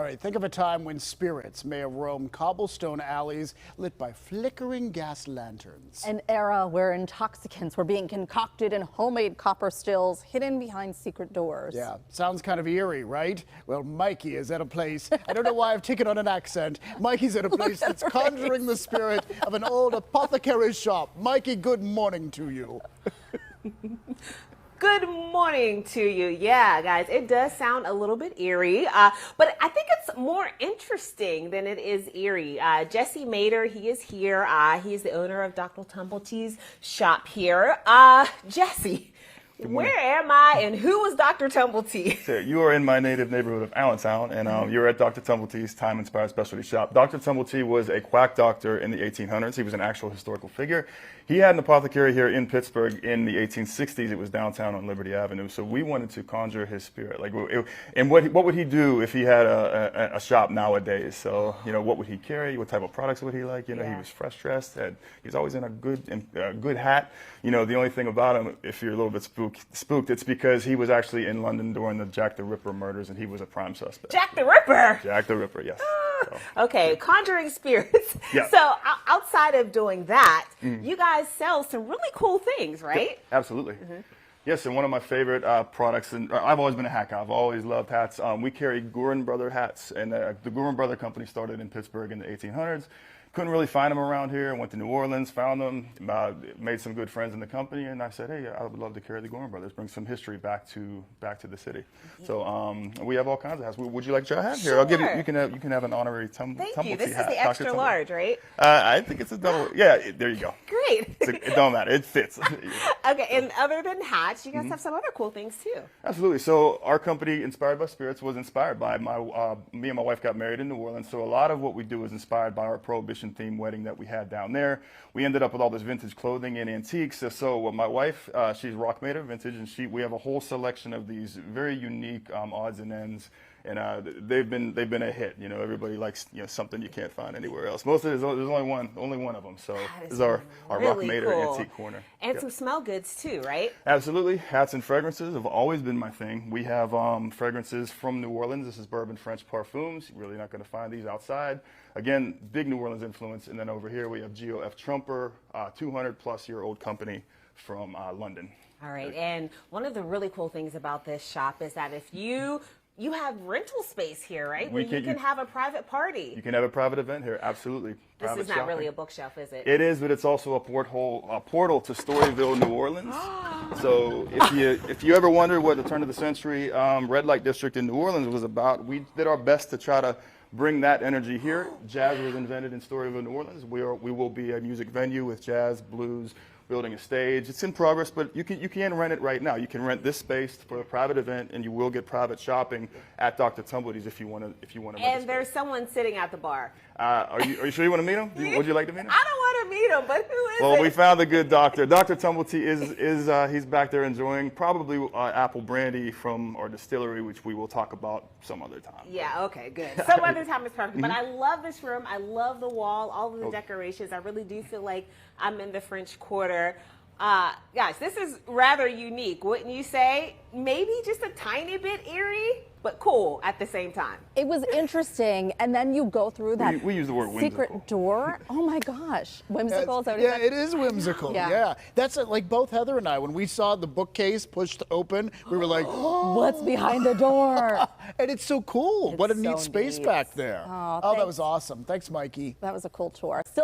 right, think of a time when spirits may have roamed cobblestone alleys lit by flickering gas lanterns. An era where intoxicants were being concocted in homemade copper stills hidden behind secret doors. Yeah, sounds kind of eerie, right? Well, Mikey is at a place, I don't know why I've taken on an accent. Mikey's at a place that's conjuring the spirit of an old apothecary's shop. Mikey, good morning to you. Good morning to you. Yeah, guys, it does sound a little bit eerie, but I think it's more interesting than it is eerie. Jesse Mater, he is here. He's the owner of Dr. Tumblety's shop here. Jesse, where am I and who is Dr. Tumblety? So you are in my native neighborhood of Allentown, and you're at Dr. Tumblety's time-inspired specialty shop. Dr. Tumblety was a quack doctor in the 1800s. He was an actual historical figure. He had an apothecary here in Pittsburgh in the 1860s. It was downtown on Liberty Avenue. So we wanted to conjure his spirit. And what would he do if he had a shop nowadays? So, you know, what would he carry? What type of products would he like? You know, He was fresh dressed. He's always in a good hat. You know, the only thing about him, if you're a little bit spooked, it's because he was actually in London during the Jack the Ripper murders, and he was a prime suspect. Jack the Ripper? Jack the Ripper, yes. Okay, conjuring spirits. Yeah. So outside of doing that, you guys sell some really cool things, right? Yeah, absolutely. Yes, and one of my favorite products, and I've always been a hat guy. I've always loved hats. We carry Gurin Brother hats, and the Gurin Brother company started in Pittsburgh in the 1800s. Couldn't really find them around here. Went to New Orleans, found them, made some good friends in the company, and I said, hey, I would love to carry the Gurin Brothers, bring some history back to the city. So we have all kinds of hats. Would you like to try a hat? Here, Sure. I'll give you. You can have an honorary Tumblety hat. Thank you. This is the extra large, right? I think it's a double. Yeah, there you go. Great. It don't matter. It fits. Okay, and other than hats, you guys have some other cool things too. Absolutely. So our company, Inspired by Spirits, was inspired by me and my wife got married in New Orleans. So a lot of what we do is inspired by our Prohibition-themed wedding that we had down there. We ended up with all this vintage clothing and antiques. So my wife, she's Rock Mater Vintage, and we have a whole selection of these very unique odds and ends. And they've been a hit. You know, everybody likes something you can't find anywhere else. There's only one of them. So this is our really Rock Mater cool. antique corner. And some smell goods too, right? Absolutely. Hats and fragrances have always been my thing. We have fragrances from New Orleans. This is Bourbon French Parfums. You're really not going to find these outside. Again, big New Orleans influence. And then over here we have GOF Trumper, 200-plus-year-old company from London. All right. And one of the really cool things about this shop is that if you have rental space here, right? Where you can have a private party. You can have a private event here, absolutely. This Private is not shopping. really a bookshelf, is it? It is, but it's also a portal to Storyville, New Orleans. So if you ever wonder what the turn of the century red light district in New Orleans was about, we did our best to try to bring that energy here. Jazz was invented in Storyville, New Orleans. We will be a music venue with jazz, blues, building a stage. It's in progress, but you can rent it right now. You can rent this space for a private event, and you will get private shopping at Dr. Tumblety's if you want to. And there's someone sitting at the bar. Are you sure you want to meet him? Would you like to meet him? I don't want to meet him, but who is it? Well, we found a good doctor. Dr. Tumblety is he's back there enjoying probably apple brandy from our distillery, which we will talk about some other time. Yeah, okay, good. Some other time is perfect. But I love this room. I love the wall, all of the decorations. I really do feel like I'm in the French Quarter. Guys, this is rather unique, wouldn't you say? Maybe just a tiny bit eerie, but cool at the same time. It was interesting, and then you go through that we use the word secret whimsical. door. Oh my gosh, whimsical. Yeah, it is whimsical. Yeah. Yeah, that's like both Heather and I. When we saw the bookcase pushed open, we were like, What's behind the door? and it's so cool. What a It's neat so space neat. back there. Oh, that thanks. was awesome. Thanks, Mikey. That was a cool tour. Still